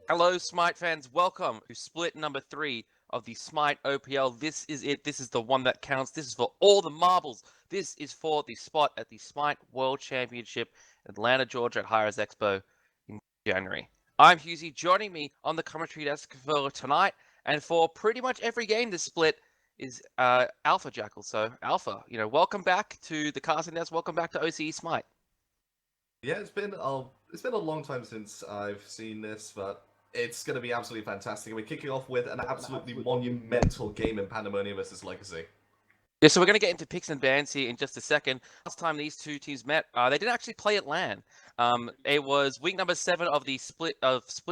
Hello, Smite fans. Welcome to split number 3 of the Smite OPL. This is it. This is the one that counts. This is for all the marbles. This is for the spot at the Smite World Championship, Atlanta, Georgia at Hi-Res Expo in January. I'm Husey. Joining me on the commentary desk for tonight and for pretty much every game this split is Alpha Jackal. So, Alpha, welcome back to the casting desk. Welcome back to OCE Smite. Yeah, it's been a long time since I've seen this, but it's going to be absolutely fantastic. We're kicking off with an absolutely monumental game in Pandemonium versus Legacy. Yeah, so we're going to get into picks and bans here in just a second. Last time these two teams met, they didn't actually play at LAN. It was week number 7 of the split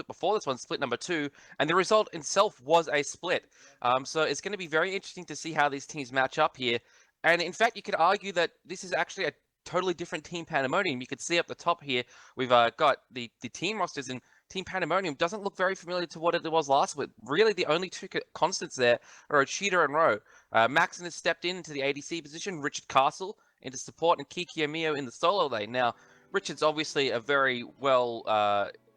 before this one, split number 2, and the result itself was a split. So it's going to be very interesting to see how these teams match up here. And in fact, you could argue that this is actually a totally different Team Pandemonium. You could see up the top here, we've got the team rosters, and Team Pandemonium doesn't look very familiar to what it was last week. Really, the only two constants there are Cheetah and Roe. Maxon has stepped into the ADC position, Richard Castle into support, and Kiki Amio in the solo lane. Now, Richard's obviously a very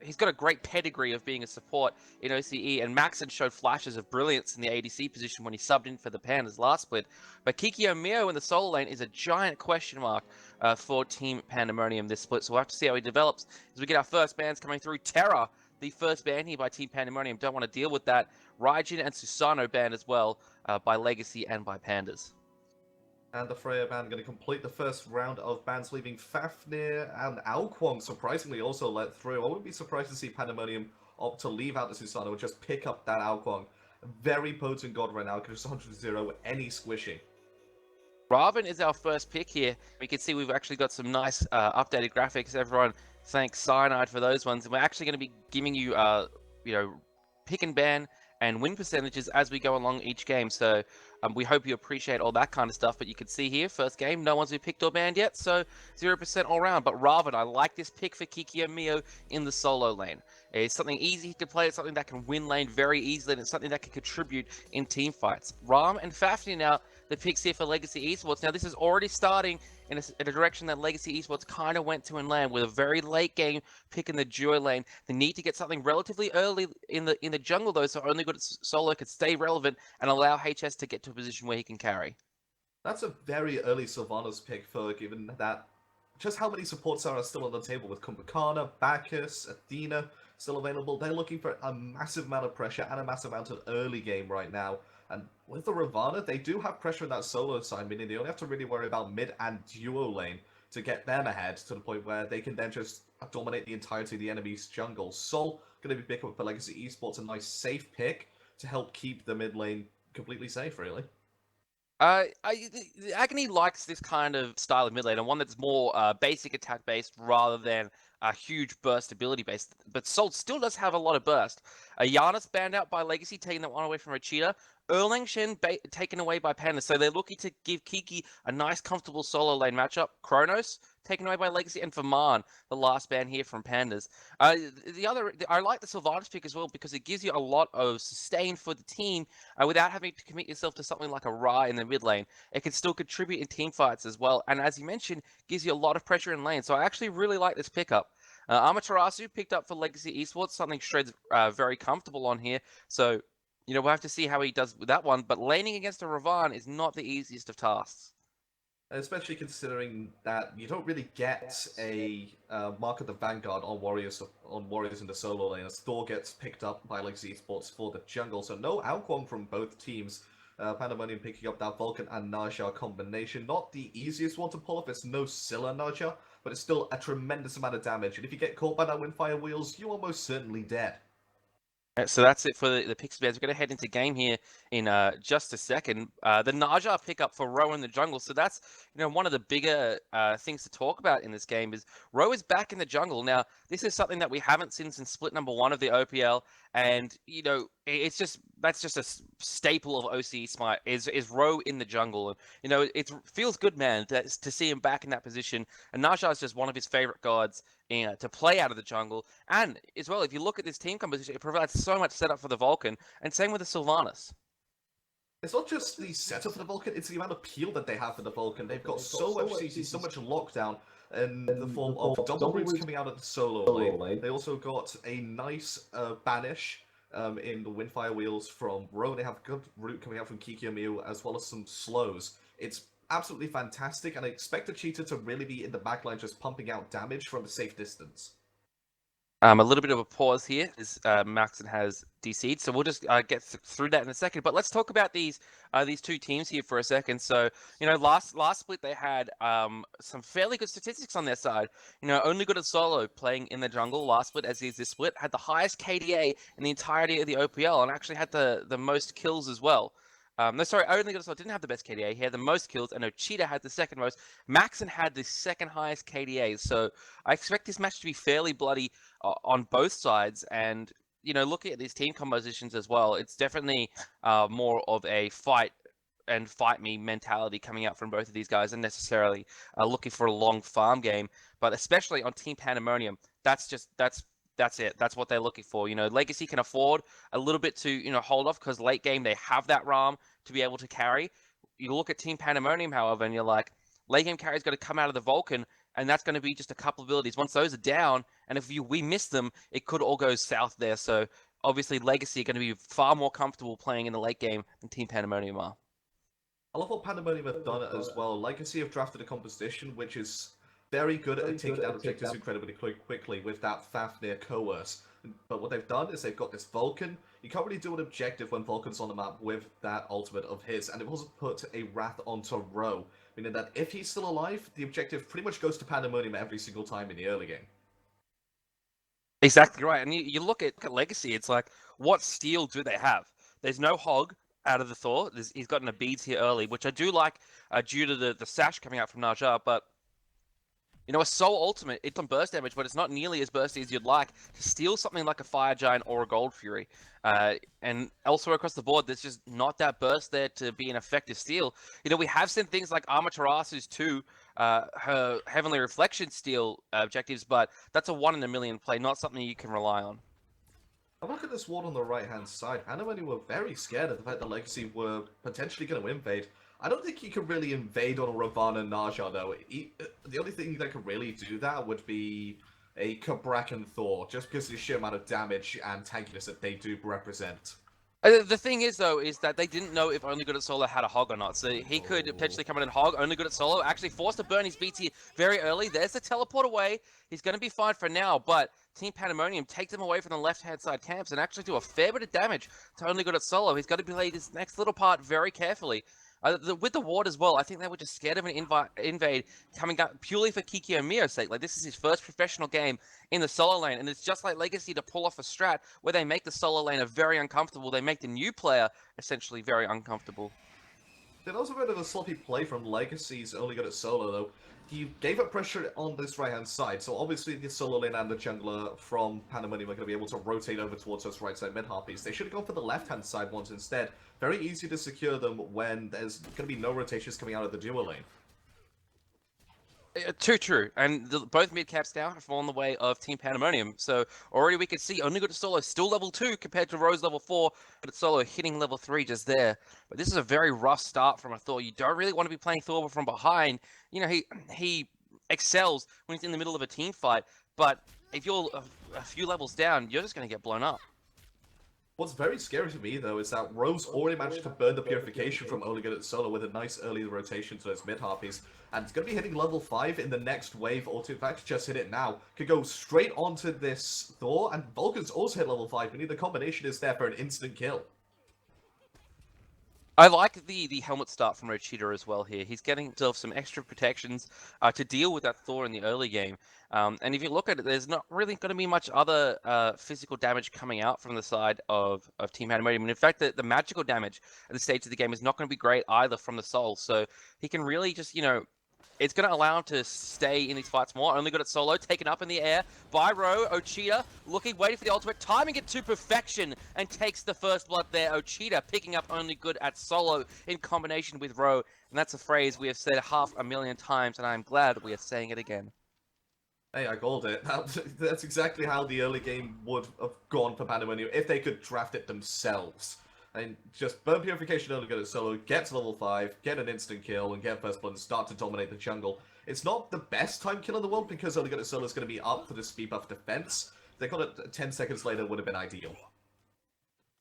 he's got a great pedigree of being a support in OCE, and Maxon showed flashes of brilliance in the ADC position when he subbed in for the Pandas last split. But Kiki Amio in the solo lane is a giant question mark for Team Pandemonium this split, so we'll have to see how he develops as we get our first bans coming through. Terra, the first ban here by Team Pandemonium, don't want to deal with that. Raijin and Susano banned as well by Legacy and by Pandas. And the Freya band going to complete the first round of bans, leaving Fafnir and Alquang surprisingly also let through. I wouldn't be surprised to see Pandemonium opt to leave out the Susano and just pick up that Alquang. Very potent god right now, can just 100-0 any squishing. Raven is our first pick here. We can see we've actually got some nice updated graphics. Everyone, thanks Cyanide for those ones. And we're actually going to be giving you, pick and ban and win percentages as we go along each game. So we hope you appreciate all that kind of stuff. But you can see here, first game, no one's been picked or banned yet, so 0% all round. But Raven, I like this pick for Kiki and Mio in the solo lane. It's something easy to play. It's something that can win lane very easily, and it's something that can contribute in team fights. Ram and Fafnir now the picks here for Legacy Esports. Now, this is already starting in a direction that Legacy Esports kind of went to and land with a very late game pick in the duo lane. They need to get something relatively early in the jungle, though, so only good solo could stay relevant and allow HS to get to a position where he can carry. That's a very early Sylvanas pick for given that just how many supports are still on the table with Kumbhakana, Bacchus, Athena still available. They're looking for a massive amount of pressure and a massive amount of early game right now. And with the Ravana, they do have pressure in that solo side, meaning they only have to really worry about mid and duo lane to get them ahead to the point where they can then just dominate the entirety of the enemy's jungle. Sol going to be picking up for Legacy Esports, a nice safe pick to help keep the mid lane completely safe, really. Agony likes this kind of style of mid lane, and one that's more basic attack based rather than a huge burst ability based. But Salt still does have a lot of burst. Giannis banned out by Legacy, taking that one away from Rachita. Erlang Shen taken away by Panda, so they're looking to give Kiki a nice, comfortable solo lane matchup. Kronos taken away by Legacy, and Faman, the last ban here from Pandas. I like the Sylvanas pick as well because it gives you a lot of sustain for the team without having to commit yourself to something like a Ra in the mid lane. It can still contribute in team fights as well, and as you mentioned, gives you a lot of pressure in lane. So I actually really like this pickup. Amaterasu picked up for Legacy Esports, something Shred's very comfortable on here. So, we'll have to see how he does with that one. But laning against a Ravan is not the easiest of tasks. Especially considering that you don't really get a Mark of the Vanguard on Warriors in the solo lane, as Thor gets picked up by Legacy Esports for the jungle. So no Alquang from both teams. Pandemonium picking up that Vulcan and Naja combination. Not the easiest one to pull off. It's no Scylla Naja, but it's still a tremendous amount of damage. And if you get caught by that Windfire Wheels, you are most certainly dead. So that's it for the picks. We're going to head into game here in just a second. The Naja pickup for Roe in the jungle. So that's one of the bigger things to talk about in this game is Roe is back in the jungle. Now, this is something that we haven't seen since split number 1 of the OPL. And, that's just a staple of OCE Smite is Roe in the jungle. And, it feels good, man, to see him back in that position. And Naja is just one of his favorite gods to play out of the jungle. And as well, if you look at this team composition, it provides so much setup for the Vulcan, and same with the Sylvanas. It's not just the setup for the Vulcan, it's the amount of peel that they have for the Vulcan. They've got so much CC, so much lockdown. in the form of double roots coming out of the solo lane. They also got a nice banish in the Windfire Wheels from Ro. They have good root coming out from Kikiamiu, as well as some slows. It's absolutely fantastic, and I expect the cheater to really be in the backline just pumping out damage from a safe distance. A little bit of a pause here as Maxon has DC'd, so we'll just get through that in a second. But let's talk about these two teams here for a second. So, last split they had some fairly good statistics on their side. Only good at solo playing in the jungle last split, as is this split, had the highest KDA in the entirety of the OPL and actually had the most kills as well. No, sorry, only good at solo didn't have the best KDA. He had the most kills, and Ochita had the second most. Maxon had the second highest KDA, so I expect this match to be fairly bloody on both sides. And looking at these team compositions as well, it's definitely more of a fight and fight me mentality coming out from both of these guys, and necessarily looking for a long farm game. But especially on Team Pandamonium, that's it. That's what they're looking for. Legacy can afford a little bit to hold off, because late game they have that RAM to be able to carry. You look at Team Pandemonium, however, and you're like, late game carry's got to come out of the Vulcan, and that's going to be just a couple of abilities. Once those are down, and if we miss them, it could all go south there. So obviously Legacy are going to be far more comfortable playing in the late game than Team Pandemonium are. I love what Pandemonium have done as well. Legacy have drafted a composition which is very good at taking down objectives incredibly quickly with that Fafnir Coerce. But what they've done is they've got this Vulcan. You can't really do an objective when Vulcan's on the map with that ultimate of his, and they've also put a Wrath onto Ro, meaning that if he's still alive, the objective pretty much goes to Pandemonium every single time in the early game. Exactly right. And you look at Legacy, it's like, what steal do they have? There's no Hog out of the Thor. He's gotten a beads here early, which I do like due to the sash coming out from Naja, but a Soul Ultimate, it's on burst damage, but it's not nearly as bursty as you'd like to steal something like a Fire Giant or a Gold Fury. And elsewhere across the board, there's just not that burst there to be an effective steal. We have seen things like Amaterasu's her Heavenly Reflection steal objectives, but that's a 1 in a million play, not something you can rely on. And look at this ward on the right-hand side. Pandemonium were very scared of the fact that Legacy were potentially going to invade. I don't think you can really invade on a Ravana Naja, though. The only thing that could really do that would be a Kabrakan Thor, just because of the sheer amount of damage and tankiness that they do represent. The thing is, though, is that they didn't know if Only Good at Solo had a Hog or not. So he could potentially come in and Hog. Only Good at Solo actually forced to burn his BT very early. There's the teleport away. He's going to be fine for now, but Team Pandemonium takes him away from the left-hand side camps and actually do a fair bit of damage to Only Good at Solo. He's got to play this next little part very carefully. With the ward as well, I think they were just scared of an invade coming up purely for Kikiamiu's sake. Like, this is his first professional game in the solo lane, and it's just like Legacy to pull off a strat where they make the solo laner very uncomfortable. They make the new player essentially very uncomfortable. There's also a bit of a sloppy play from Legacy's Only Good at Solo, though. He gave up pressure on this right-hand side, so obviously the solo lane and the jungler from Pandemonium are going to be able to rotate over towards those right-side mid-harpies. They should have gone for the left-hand side ones instead. Very easy to secure them when there's going to be no rotations coming out of the duo lane. Too true, and both mid-caps now have fallen the way of Team Pandemonium, so already we can see Only Good at Solo still level 2 compared to Rose level 4, but it's Solo hitting level 3 just there. But this is a very rough start from a Thor. You don't really want to be playing Thor from behind. He excels when he's in the middle of a team fight, but if you're a few levels down, you're just going to get blown up. What's very scary to me, though, is that Rose already managed to burn the Purification from Only Good at Solo with a nice early rotation to those mid-harpies, and it's going to be hitting level 5 in the next wave, or to in fact just hit it now. Could go straight onto this Thor, and Vulcan's also hit level 5, meaning the combination is there for an instant kill. I like the helmet start from Ochita as well here. He's getting himself some extra protections to deal with that Thor in the early game. And if you look at it, there's not really going to be much other physical damage coming out from the side of Team Pandemonium. And in fact, the magical damage at the stage of the game is not going to be great either from the Soul. So he can really just, it's going to allow him to stay in these fights more. Only Good at Solo, taken up in the air by Ro. Ochita waiting for the ultimate, timing it to perfection, and takes the first blood there. Ochita picking up Only Good at Solo in combination with Ro. And that's a phrase we have said 500,000 times, and I'm glad we are saying it again. Hey, I called it. That's exactly how the early game would have gone for Pandemonium if they could draft it themselves. And just burn Purification Only Good at Solo, get to level 5, get an instant kill, and get first blood and start to dominate the jungle. It's not the best time kill in the world because Only Got Solo is going to be up for the speed buff defense. They got it 10 seconds later would have been ideal.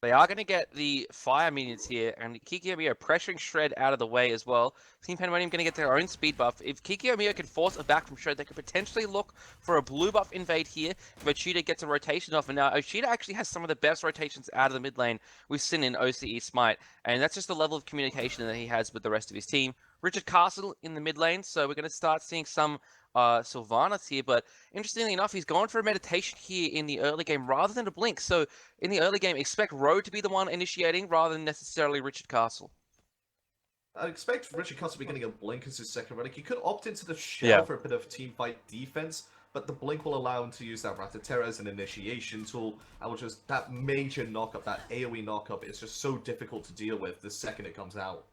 They are going to get the fire minions here, and Kikyomiya pressuring Shred out of the way as well. Team Pandemonium going to get their own speed buff. If Kikyomiya can force a back from Shred, they could potentially look for a blue buff invade here. If Ochida gets a rotation off, and now Ochida actually has some of the best rotations out of the mid lane we've seen in OCE Smite, and that's just the level of communication that he has with the rest of his team. Richard Castle in the mid lane, so we're going to start seeing some Sylvanas here, but interestingly enough, he's going for a meditation here in the early game rather than a blink. So in the early game, expect Rowe to be the one initiating rather than necessarily Richard Castle. I expect Richard Castle to be getting a blink as his second relic. He could opt into the shell for a bit of teamfight defense, but the blink will allow him to use that Rattata as an initiation tool, and which is that major knockup, that AoE knockup, is just so difficult to deal with the second it comes out.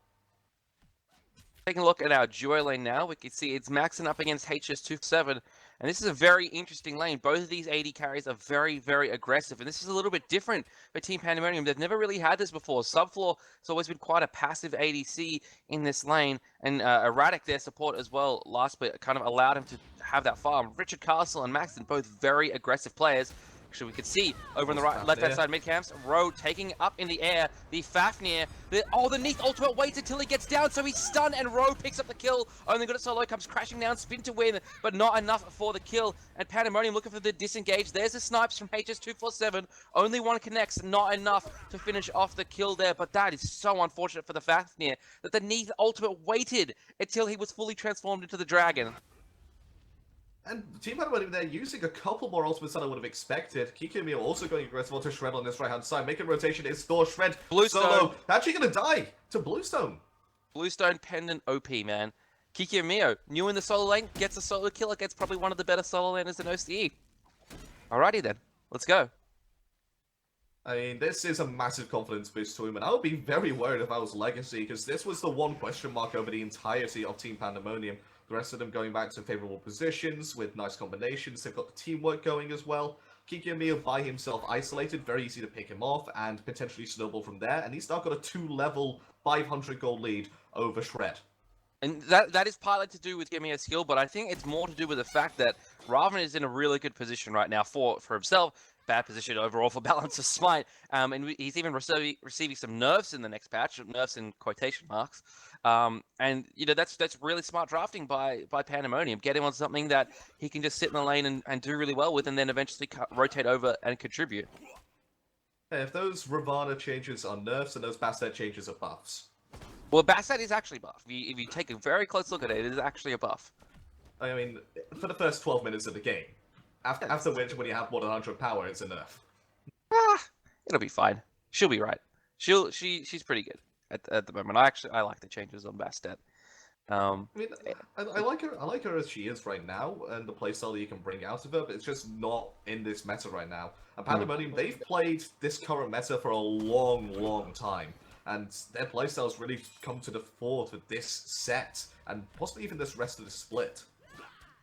Taking a look at our duo lane now, we can see it's maxing up against HS27, and this is a very interesting lane. Both of these AD carries are very, very aggressive, and this is a little bit different for Team Pandemonium. They've never really had this before. Subfloor has always been quite a passive ADC in this lane, and Erratic, their support as well, last bit kind of allowed him to have that farm. Richard Castle and Maxton, both very aggressive players. Actually, we can see over on the right, left-hand side mid-camps, Rowe taking up in the air, the Fafnir. The Neath ultimate waits until he gets down, so he's stunned, and Rowe picks up the kill. Only Got It Solo comes crashing down, spin to win, but not enough for the kill. And Pandemonium looking for the disengage. There's the snipes from HS247. Only one connects, not enough to finish off the kill there, but that is so unfortunate for the Fafnir that the Neath ultimate waited until he was fully transformed into the dragon. And Team Pandemonium, they're using a couple more ultimates than I would have expected. Kikyomiya also going aggressive onto Shred on this right-hand side. Making rotation is Thor. Shred, Solo, actually going to die to Bluestone. Bluestone Pendant OP, man. Kikyomiya, new in the solo lane, gets a solo kill against probably one of the better solo laners in OCE. Alrighty then, let's go. I mean, this is a massive confidence boost to him, and I would be very worried if I was Legacy, because this was the one question mark over the entirety of Team Pandemonium. The rest of them going back to favorable positions with nice combinations. They've got the teamwork going as well. Kikyomiya by himself isolated, very easy to pick him off and potentially snowball from there. And he's now got a 2-level 500 gold lead over Shred. And that is partly to do with giving a skill, but I think it's more to do with the fact that Raven is in a really good position right now for himself. Bad position overall for balance of Smite. And he's even receiving some nerfs in the next patch, nerfs in quotation marks. And you know that's really smart drafting by Pandemonium. Get him on something that he can just sit in the lane and do really well with, and then eventually rotate over and contribute. Hey, if those Ravana changes are nerfs and those Bastet changes are buffs. Well, Bastet is actually buff. If you take a very close look at it, it is actually a buff. I mean, for the first 12 minutes of the game. After which, when you have more than 100 power, it's a nerf. It'll be fine. She'll be right. She's pretty good at the moment. I like the changes on Bastet. I mean, I like her. I like her as she is right now, and the playstyle that you can bring out of her. But it's just not in this meta right now. And Pandemonium, they've played this current meta for a long, long time, and their playstyles really come to the fore for this set, and possibly even this rest of the split.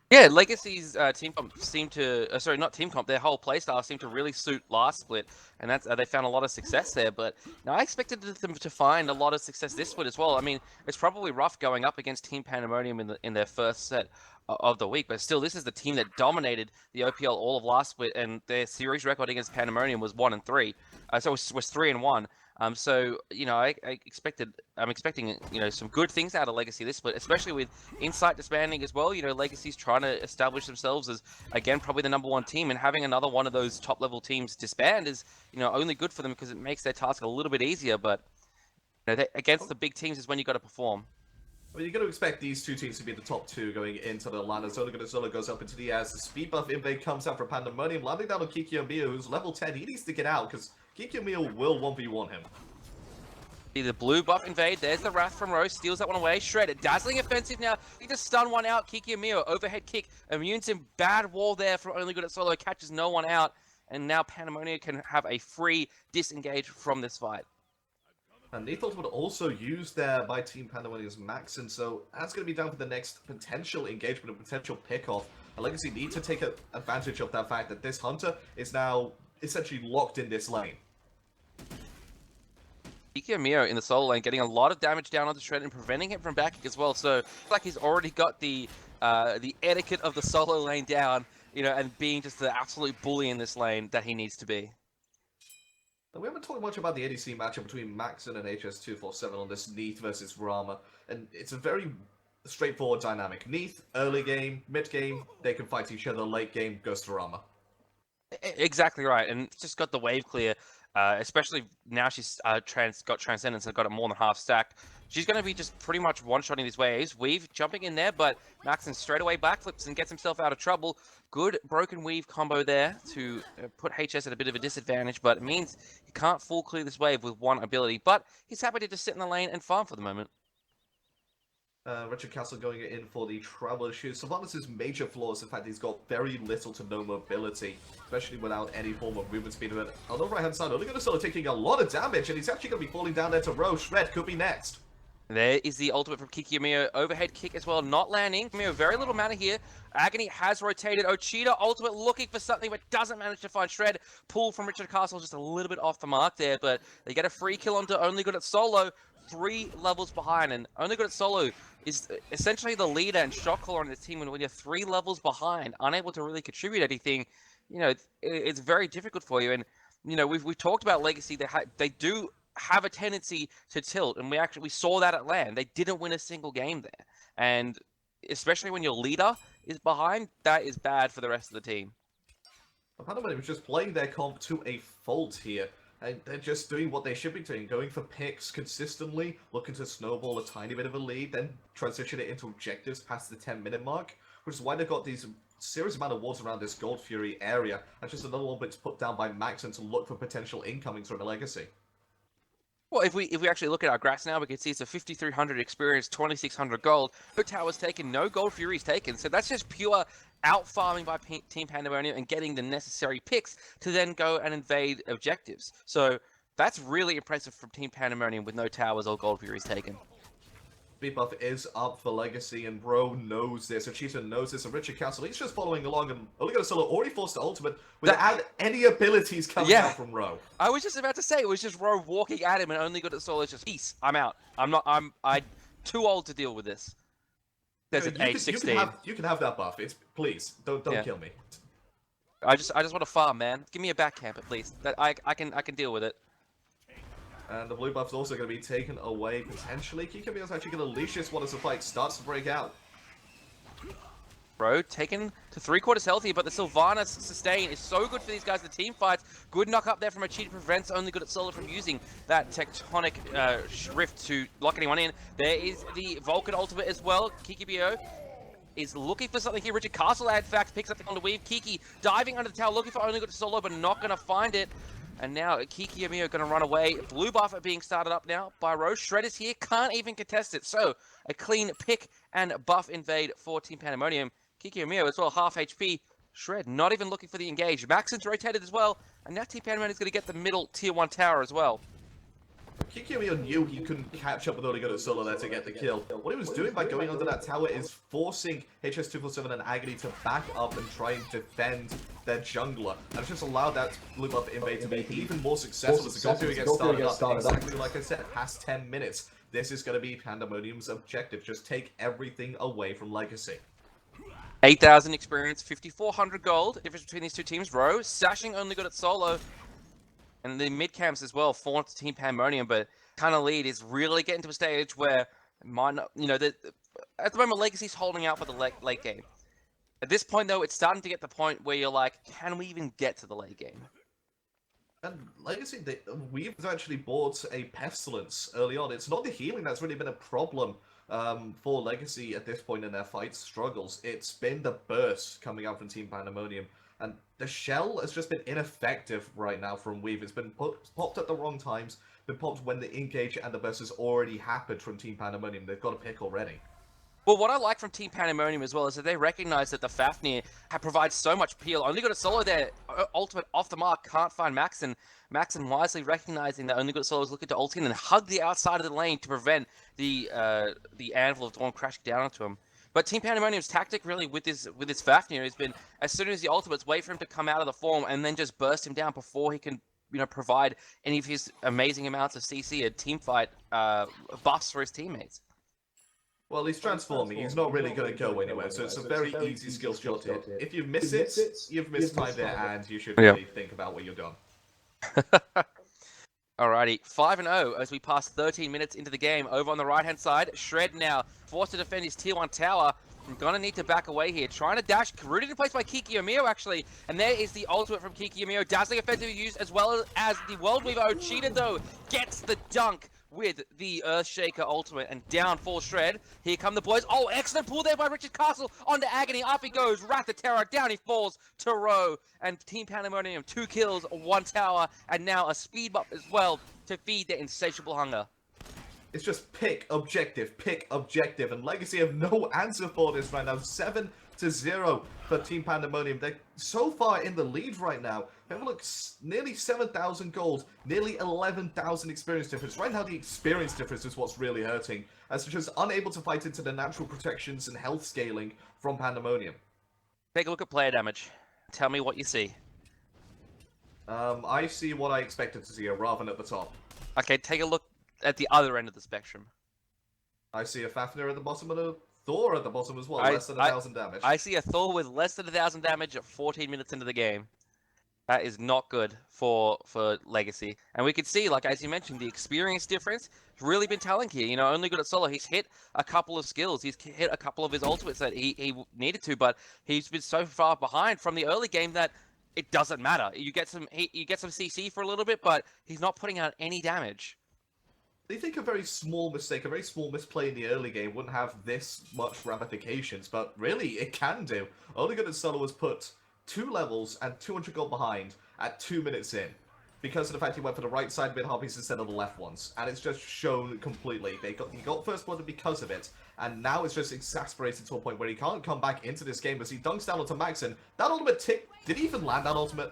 Yeah, Legacy's team comp seemed to, sorry, not team comp, their whole playstyle seemed to really suit last split, and that's they found a lot of success there. But now I expected them to find a lot of success this split as well. I mean, it's probably rough going up against Team Pandemonium in their first set of the week, but still, this is the team that dominated the OPL all of last split, and their series record against Pandemonium was 1-3, so it was 3-1. So you know, I'm expecting you know some good things out of Legacy this split, especially with Insight disbanding as well. You know, Legacy's trying to establish themselves as again probably the #1 team, and having another one of those top level teams disband is you know only good for them because it makes their task a little bit easier. But you know, against the big teams is when you got to perform. Well, you're going to expect these two teams to be the top two going into the line. As Only Got It Solo goes up into the air. As the speed buff invade comes out for Pandemonium, landing down on Kikyomiya, who's level 10. He needs to get out because Kikyomiya will 1v1 him. See the blue buff invade. There's the Wrath from Rose. Steals that one away. Shredded. Dazzling offensive now. He just stun one out. Kikyomiya overhead kick. Immunes him. Bad wall there from Only Good at Solo. Catches no one out. And now Pandemonium can have a free disengage from this fight. And Neath would also use there by Team Pandemonium's Max, and so that's going to be down for the next potential engagement and potential pickoff. And Legacy need to take advantage of that fact that this Hunter is now essentially locked in this lane. Mio in the solo lane, getting a lot of damage down onto Shred and preventing him from backing as well. So like he's already got the etiquette of the solo lane down, and being just the absolute bully in this lane that he needs to be. We haven't talked much about the ADC matchup between Maxon and HS247 on this Neath versus Rama, and it's a very straightforward dynamic. Neath, early game, mid game, they can fight each other. Late game goes to Rama. Exactly right, and just got the wave clear. Especially now she's got Transcendence and got it more than half stacked. She's going to be just pretty much one-shotting these waves. Weave jumping in there, but Maxon straight away backflips and gets himself out of trouble. Good broken weave combo there to put HS at a bit of a disadvantage, but it means he can't full clear this wave with one ability. But he's happy to just sit in the lane and farm for the moment. Richard Castle going in for the travel issue. Sylvanas' major flaw is the fact he's got very little to no mobility, especially without any form of movement speed. But on the right-hand side, only going to start taking a lot of damage, and he's actually going to be falling down there to Roche. Shred could be next. There is the ultimate from Kikyomiya. Overhead kick as well, not landing. Mio, very little mana here. Agony has rotated. Ochita ultimate looking for something, but doesn't manage to find Shred. Pull from Richard Castle just a little bit off the mark there, but they get a free kill onto Only Good at Solo. 3 levels behind, and Only Good at Solo is essentially the leader and shot caller on this team. And when you're 3 levels behind, unable to really contribute anything, it's very difficult for you. And we've talked about Legacy. They do have a tendency to tilt, and we saw that at LAN. They didn't win a single game there, and especially when your leader is behind, that is bad for the rest of the team. Pandamonium was just playing their comp to a fault here. And they're just doing what they should be doing, going for picks consistently, looking to snowball a tiny bit of a lead, then transition it into objectives past the 10-minute mark, which is why they've got these serious amount of wards around this Gold Fury area. That's just another one that's put down by Maxon to look for potential incomings from the Legacy. Well, if we actually look at our graphs now, we can see it's a 5,300 experience, 2,600 gold. No towers taken, no Gold Furies taken. So that's just pure out-farming by Team Pandemonium and getting the necessary picks to then go and invade objectives. So that's really impressive from Team Pandemonium with no towers or Gold Furies taken. Speed buff is up for Legacy, and Bro knows this, and Cheetah knows this, and Richard Castle, he's just following along, and Only Good Solo already forced the ultimate without any abilities coming out from Ro. I was just about to say, it was just Ro walking at him, and Only Good at Solo is just, peace, I'm out. I'm too old to deal with this. There's an age 16. You can have that buff. Please, don't kill me. I just want to farm, man. Give me a back camp at least. I can deal with it. And the blue buff's also going to be taken away, potentially. Kikyomiya's actually going to leash this one as the fight starts to break out. Bro, taken to 3/4 healthy, but the Sylvanas sustain is so good for these guys. The team fights, good knock up there from a cheat prevents Only Good at Solo from using that tectonic rift to lock anyone in. There is the Vulcan ultimate as well. Kikyomiya is looking for something here. Richard Castle, in fact, picks up the on weave. Kiki diving under the tower, looking for Only Good at Solo, but not going to find it. And now Kikyomiya going to run away. Blue buff are being started up now by Roche. Shred is here, can't even contest it. So a clean pick and buff invade for Team Pandemonium. Kikyomiya as well, half HP. Shred not even looking for the engage. Maxon's rotated as well. And now Team Pandemonium is going to get the middle tier 1 tower as well. Kikyomiya knew he couldn't catch up with Only Good at Solo there to get the kill. What he was doing by going under that tower is forcing HS247 and Agony to back up and try and defend their jungler. And it's just allowed that blue buff invade to be even more successful as the Gold Fury gets started up. Exactly like I said, past 10 minutes. This is going to be Pandemonium's objective. Just take everything away from Legacy. 8,000 experience, 5,400 gold. Difference between these two teams. Ro, sashing Only Good at Solo. And the mid camps as well for Team Pandemonium, but kind of lead is really getting to a stage where might not, at the moment Legacy's holding out for the late game. At this point though, it's starting to get the point where you're like, can we even get to the late game? And Legacy, we've actually bought a Pestilence early on. It's not the healing that's really been a problem for Legacy at this point in their fight struggles. It's been the burst coming out from Team Pandemonium. And the shell has just been ineffective right now from Weave. It's been popped at the wrong times, been popped when the engage and the burst has already happened from Team Pandemonium. They've got a pick already. Well, what I like from Team Pandemonium as well is that they recognize that the Fafnir provides so much peel. Only Good at Solo there, ultimate off the mark, can't find Maxon. Maxon wisely recognizing that Only Good at Solo is looking to ult in and hug the outside of the lane to prevent the Anvil of Dawn crashing down onto him. But Team Pandemonium's tactic really with this Fafnir has been, as soon as the ultimates, wait for him to come out of the form and then just burst him down before he can provide any of his amazing amounts of CC and team fight buffs for his teammates. Well, he's transforming. He's not really going to go anywhere, so it's a very easy skill shot to hit. If you miss it, you've missed time there, and you should really think about what you've done. Alrighty, 5-0 as we pass 13 minutes into the game. Over on the right-hand side, Shred now forced to defend his tier 1 tower. I'm gonna need to back away here. Trying to dash, rooted in place by Kikiyomiya actually. And there is the ultimate from Kikiyomiya. Dazzling offensive use as well as the World Weaver. Ochida though gets the dunk with the Earthshaker ultimate, and down falls Shred. Here come the boys. Oh, excellent pull there by Richard Castle onto Agony. Up he goes, Wrath of Terror, down he falls to Row. And Team Pandemonium, 2 kills, 1 tower, and now a speed buff as well to feed their insatiable hunger. It's just pick objective, and Legacy have no answer for this right now. 7-0 for Team Pandemonium. They're so far in the lead right now. Have a look, nearly 7,000 gold, nearly 11,000 experience difference. Right now, the experience difference is what's really hurting, as they're just unable to fight into the natural protections and health scaling from Pandemonium. Take a look at player damage. Tell me what you see. I see what I expected to see, a Raven at the top. Okay, take a look at the other end of the spectrum. I see a Fafnir at the bottom and a Thor at the bottom as well, less than 1,000 damage. I see a Thor with less than 1,000 damage at 14 minutes into the game. That is not good for Legacy. And we could see, like, as you mentioned, the experience difference has really been telling here. You know, only good at solo. He's hit a couple of skills. He's hit a couple of his ultimates that he needed to, but he's been so far behind from the early game that it doesn't matter. You get some CC for a little bit, but he's not putting out any damage. They think a very small mistake, a very small misplay in the early game wouldn't have this much ramifications, but really, it can do. Only good at solo was put 2 levels and 200 gold behind at 2 minutes in, because of the fact he went for the right side mid harpies instead of the left ones, and it's just shown completely. He got first blood because of it, and now it's just exasperated to a point where he can't come back into this game as he dunks down onto Maxon. That ultimate tick, did he even land that ultimate?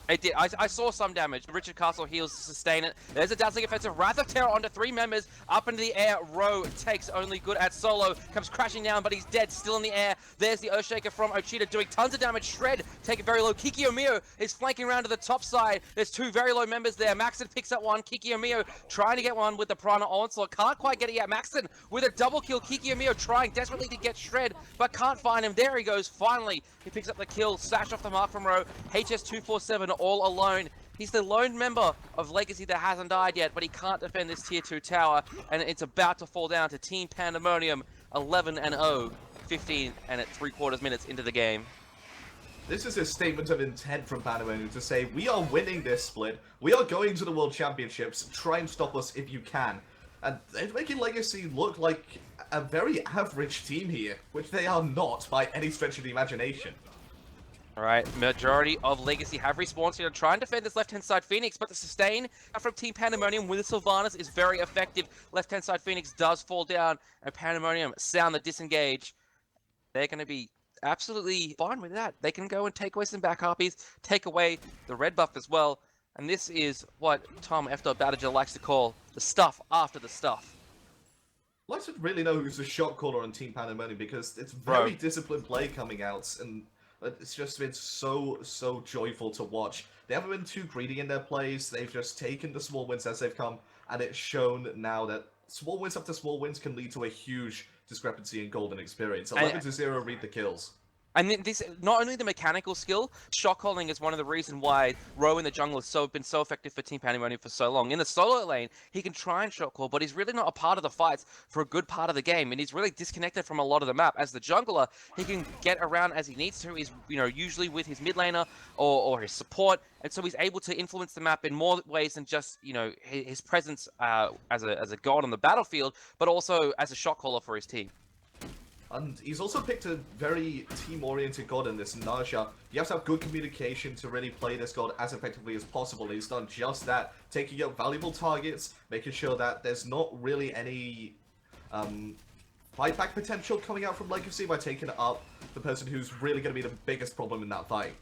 It did. I saw some damage. Richard Castle heals to sustain it. There's a dazzling offensive. Wrath of Terror onto 3 members. Up into the air. Row takes only good at solo. Comes crashing down, but he's dead. Still in the air. There's the Earthshaker from Ochida doing tons of damage. Shred take it very low. Kikiyomiya is flanking around to the top side. There's 2 very low members there. Maxon picks up one. Kikiyomiya trying to get one with the Piranha Onslaught. Can't quite get it yet. Maxon with a double kill. Kikiyomiya trying desperately to get Shred, but can't find him. There he goes. Finally, he picks up the kill. Sash off the mark from Row. HS247 all alone. He's the lone member of Legacy that hasn't died yet, but he can't defend this tier 2 tower, and it's about to fall down to Team Pandemonium 11-0, 15 and at 3/4 minutes into the game. This is a statement of intent from Pandemonium to say, we are winning this split, we are going to the World Championships, try and stop us if you can. And they're making Legacy look like a very average team here, which they are not by any stretch of the imagination. Alright, majority of Legacy have respawned, so try and defend this left-hand side Phoenix, but the sustain from Team Pandemonium with Sylvanas is very effective. Left-hand side Phoenix does fall down, and Pandemonium sound the disengage. They're going to be absolutely fine with that. They can go and take away some back harpies, take away the red buff as well, and this is what Tom F. Badager likes to call the stuff after the stuff. I'd like to really know who's the shot caller on Team Pandemonium, because it's very disciplined play coming out, and it's just been so joyful to watch. They haven't been too greedy in their plays. They've just taken the small wins as they've come, and it's shown now that small wins after small wins can lead to a huge discrepancy in golden experience. 11-0 read the kills. And this, not only the mechanical skill, shot calling is one of the reasons why Row in the jungle has been so effective for Team Pandemonium for so long. In the solo lane, he can try and shot call, but he's really not a part of the fights for a good part of the game, and he's really disconnected from a lot of the map. As the jungler, he can get around as he needs to. He's, usually with his mid laner or his support, and so he's able to influence the map in more ways than just, his presence as a god on the battlefield, but also as a shot caller for his team. And he's also picked a very team-oriented god in this, Naja. You have to have good communication to really play this god as effectively as possible. He's done just that, taking up valuable targets, making sure that there's not really any fight-back potential coming out from Legacy by taking up the person who's really going to be the biggest problem in that fight.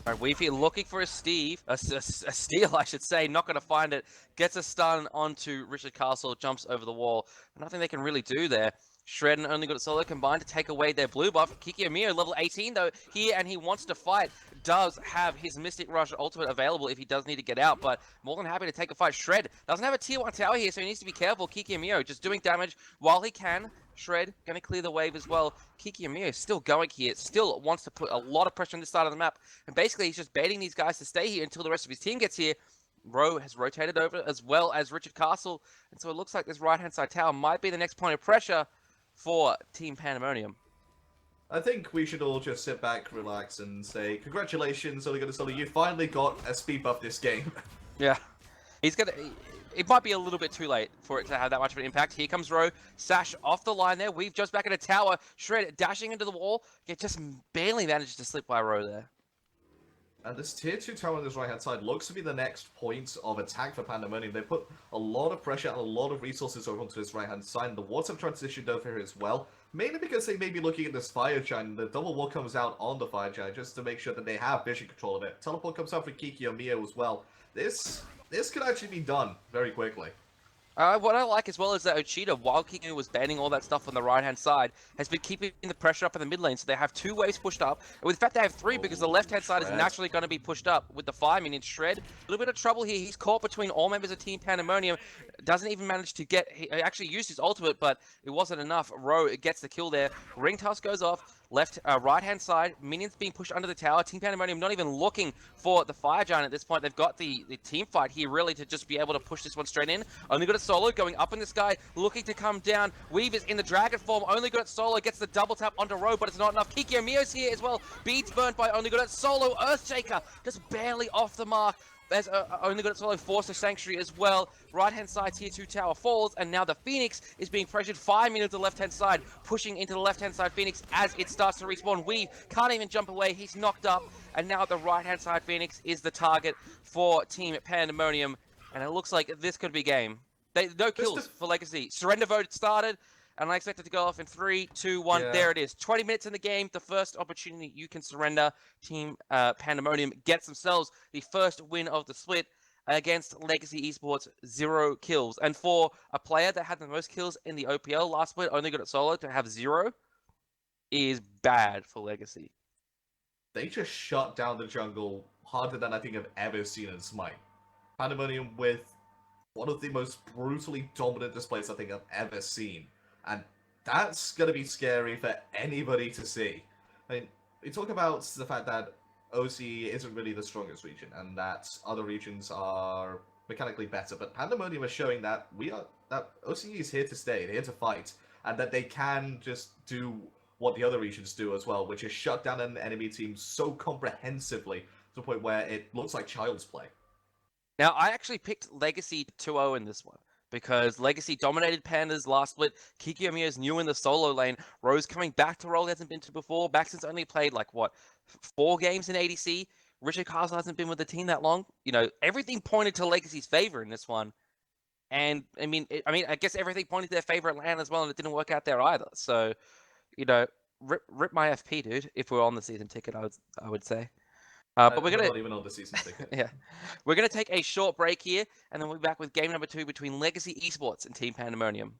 Alright, Weefy looking for a steal, I should say, not going to find it. Gets a stun onto Richard Castle, jumps over the wall. Nothing they can really do there. Shred and Only Good at Solo combined to take away their blue buff. Kikiomio, level 18 though, here, and he wants to fight. Does have his Mystic Rush ultimate available if he does need to get out, but more than happy to take a fight. Shred doesn't have a tier 1 tower here, so he needs to be careful. Kikiomio just doing damage while he can. Shred going to clear the wave as well. Kikiomio still going here, still wants to put a lot of pressure on this side of the map, and basically he's just baiting these guys to stay here until the rest of his team gets here. Rowe has rotated over as well as Richard Castle, and so it looks like this right-hand side tower might be the next point of pressure for Team Pandemonium. I think we should all just sit back, relax, and say, congratulations, Only Good at Solo, you finally got a speed buff this game. Yeah. He's gonna... It might be a little bit too late for it to have that much of an impact. Here comes Rowe. Sash off the line there. Weave just back at a tower. Shred dashing into the wall. It just barely manages to slip by Rowe there. And this tier 2 tower on this right-hand side looks to be the next point of attack for Pandemonium. They put a lot of pressure and a lot of resources over onto this right-hand side. And the wards have transitioned over here as well. Mainly because they may be looking at this Fire Giant. The double wall comes out on the Fire Giant just to make sure that they have vision control of it. Teleport comes out for Kikiomio as well. This could actually be done very quickly. What I like as well is that Ochita, while Kiku was banning all that stuff on the right-hand side, has been keeping the pressure up in the mid lane. So they have 2 waves pushed up. And in fact, they have 3 because the left-hand side is naturally going to be pushed up with the 5 minion Shred. A little bit of trouble here. He's caught between all members of Team Pandemonium. Doesn't even manage to get... He actually used his ultimate, but it wasn't enough. Rowe gets the kill there. Ring toss goes off. Right-hand side, minions being pushed under the tower. Team Pandemonium not even looking for the Fire Giant at this point. They've got the team fight here really to just be able to push this one straight in. Only Good at Solo going up in the sky, looking to come down. Weave is in the dragon form. Only Good at Solo gets the double tap onto Rowe, but it's not enough. Kikiomio's here as well. Beads burnt by Only Good at Solo. Earthshaker just barely off the mark. There's Only Good at Solo forced a Sanctuary as well. Right-hand side tier 2 tower falls, and now the Phoenix is being pressured 5 minutes to the left-hand side, pushing into the left-hand side Phoenix as it starts to respawn. Weave can't even jump away. He's knocked up, and now the right-hand side Phoenix is the target for Team Pandemonium, and it looks like this could be game. No kills for Legacy. Surrender vote started, and I expect it to go off in 3, 2, 1. Yeah. There it is. 20 minutes in the game. The first opportunity you can surrender. Team Pandemonium gets themselves the first win of the split against Legacy Esports. 0 kills. And for a player that had the most kills in the OPL last split, Only Good at Solo, to have 0 is bad for Legacy. They just shut down the jungle harder than I think I've ever seen in Smite. Pandemonium with one of the most brutally dominant displays I think I've ever seen. And that's going to be scary for anybody to see. I mean, we talk about the fact that OC isn't really the strongest region, and that other regions are mechanically better, but Pandemonium is showing that OC is here to stay, they're here to fight, and that they can just do what the other regions do as well, which is shut down an enemy team so comprehensively to the point where it looks like child's play. Now, I actually picked Legacy 2-0 in this one, because Legacy dominated Pandas last split. Kikiomio is new in the solo lane. Rose coming back to a role he hasn't been to before. Baxton's only played, 4 games in ADC. Richard Castle hasn't been with the team that long. You know, everything pointed to Legacy's favor in this one. And, I guess everything pointed to their favorite land as well, and it didn't work out there either. So, you know, rip my FP, dude, if we're on the season ticket, I would say. But we're not even on the season ticket. Yeah, we're gonna take a short break here, and then we'll be back with game number 2 between Legacy Esports and Team Pandemonium.